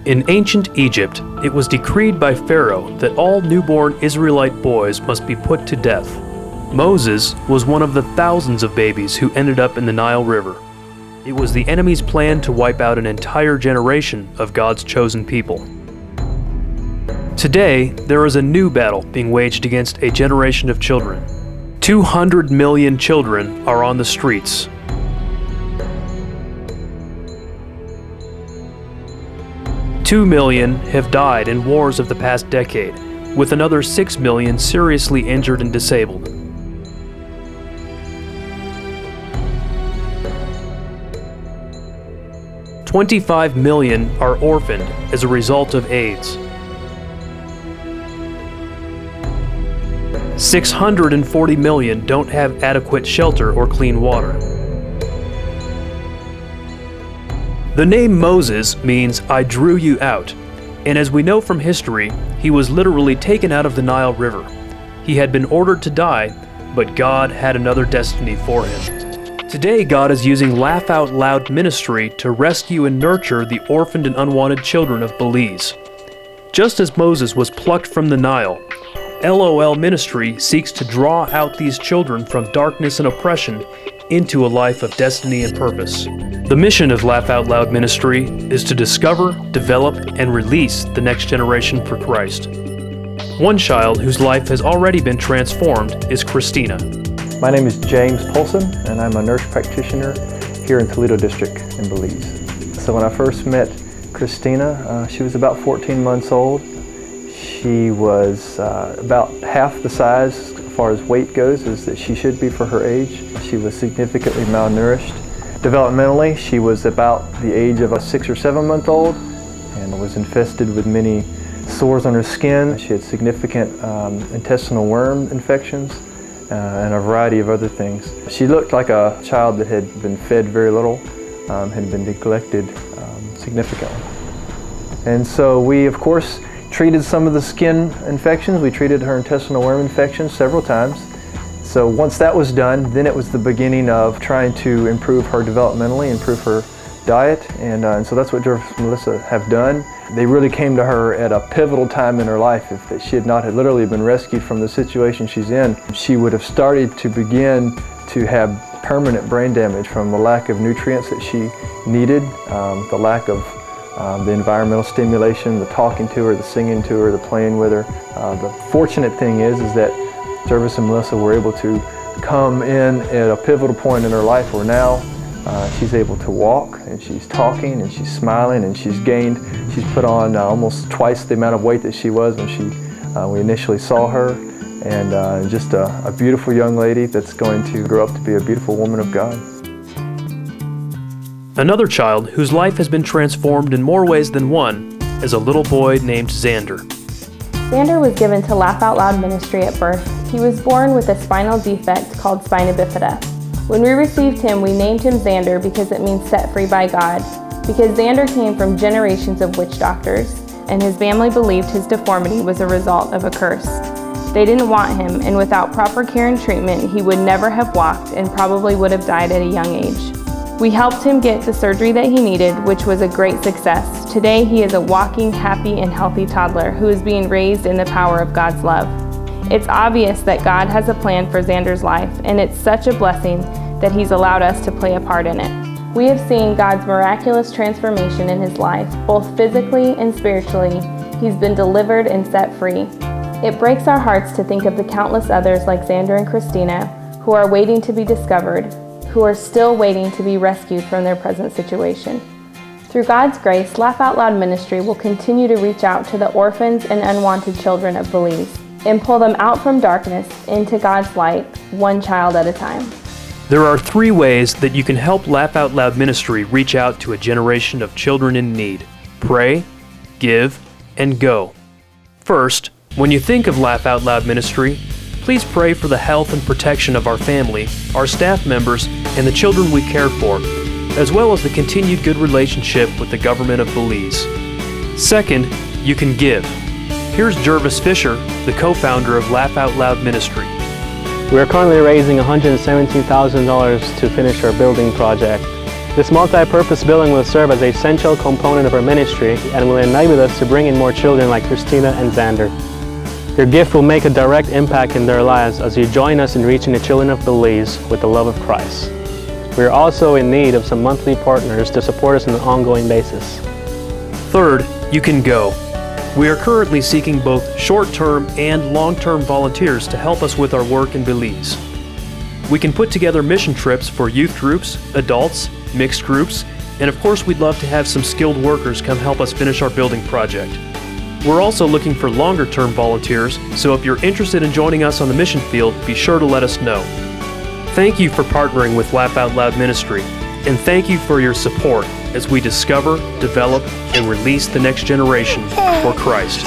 In ancient Egypt, it was decreed by Pharaoh that all newborn Israelite boys must be put to death. Moses was one of the thousands of babies who ended up in the Nile River. It was the enemy's plan to wipe out an entire generation of God's chosen people. Today, there is a new battle being waged against a generation of children. 200 million children are on the streets. Two million have died in wars of the past decade, with another 6 million seriously injured and disabled. $25 million are orphaned as a result of AIDS. 640 million don't have adequate shelter or clean water. The name Moses means "I drew you out," and as we know from history, he was literally taken out of the Nile River. He had been ordered to die, but God had another destiny for him. Today, God is using Laugh Out Loud ministry to rescue and nurture the orphaned and unwanted children of Belize. Just as Moses was plucked from the Nile, LOL Ministry seeks to draw out these children from darkness and oppression into a life of destiny and purpose. The mission of Laugh Out Loud Ministry is to discover, develop, and release the next generation for Christ. One child whose life has already been transformed is Christina. My name is James Polson, and I'm a nurse practitioner here in Toledo District in Belize. So when I first met Christina, she was about 14 months old. She was about half the size as far as weight goes as that she should be for her age. She was significantly malnourished. Developmentally, she was about the age of a 6 or 7 month old and was infested with many sores on her skin. She had significant intestinal worm infections and a variety of other things. She looked like a child that had been fed very little, had been neglected significantly. And so we, of course, treated some of the skin infections. We treated her intestinal worm infections several times. So once that was done, then it was the beginning of trying to improve her developmentally, improve her diet, and so that's what Jervis and Melissa have done. They really came to her at a pivotal time in her life. If she had not had literally been rescued from the situation she's in, she would have started to begin to have permanent brain damage from the lack of nutrients that she needed, the lack of the environmental stimulation, the talking to her, the singing to her, the playing with her. The fortunate thing is that Jervis and Melissa were able to come in at a pivotal point in her life where now she's able to walk, and she's talking, and she's smiling, and she's put on almost twice the amount of weight that she was when we initially saw her, and just a beautiful young lady that's going to grow up to be a beautiful woman of God. Another child whose life has been transformed in more ways than one is a little boy named Xander. Xander was given to Laugh Out Loud Ministry at birth. He was born with a spinal defect called spina bifida. When we received him, we named him Xander because it means set free by God. Because Xander came from generations of witch doctors, and his family believed his deformity was a result of a curse. They didn't want him, and without proper care and treatment, he would never have walked and probably would have died at a young age. We helped him get the surgery that he needed, which was a great success. Today, he is a walking, happy, and healthy toddler who is being raised in the power of God's love. It's obvious that God has a plan for Xander's life, and it's such a blessing that He's allowed us to play a part in it. We have seen God's miraculous transformation in his life, both physically and spiritually. He's been delivered and set free. It breaks our hearts to think of the countless others like Xander and Christina who are waiting to be discovered, who are still waiting to be rescued from their present situation. Through God's grace, Laugh Out Loud Ministry will continue to reach out to the orphans and unwanted children of Belize and pull them out from darkness into God's light, one child at a time. There are 3 ways that you can help Laugh Out Loud Ministry reach out to a generation of children in need: pray, give, and go. First, when you think of Laugh Out Loud Ministry, please pray for the health and protection of our family, our staff members, and the children we care for, as well as the continued good relationship with the government of Belize. Second, you can give. Here's Jervis Fisher, the co-founder of Laugh Out Loud Ministry. We are currently raising $117,000 to finish our building project. This multi-purpose building will serve as an essential component of our ministry and will enable us to bring in more children like Christina and Xander. Your gift will make a direct impact in their lives as you join us in reaching the children of Belize with the love of Christ. We are also in need of some monthly partners to support us on an ongoing basis. Third, you can go. We are currently seeking both short-term and long-term volunteers to help us with our work in Belize. We can put together mission trips for youth groups, adults, mixed groups, and of course we'd love to have some skilled workers come help us finish our building project. We're also looking for longer-term volunteers, so if you're interested in joining us on the mission field, be sure to let us know. Thank you for partnering with Laugh Out Loud Ministry, and thank you for your support as we discover, develop, and release the next generation for Christ.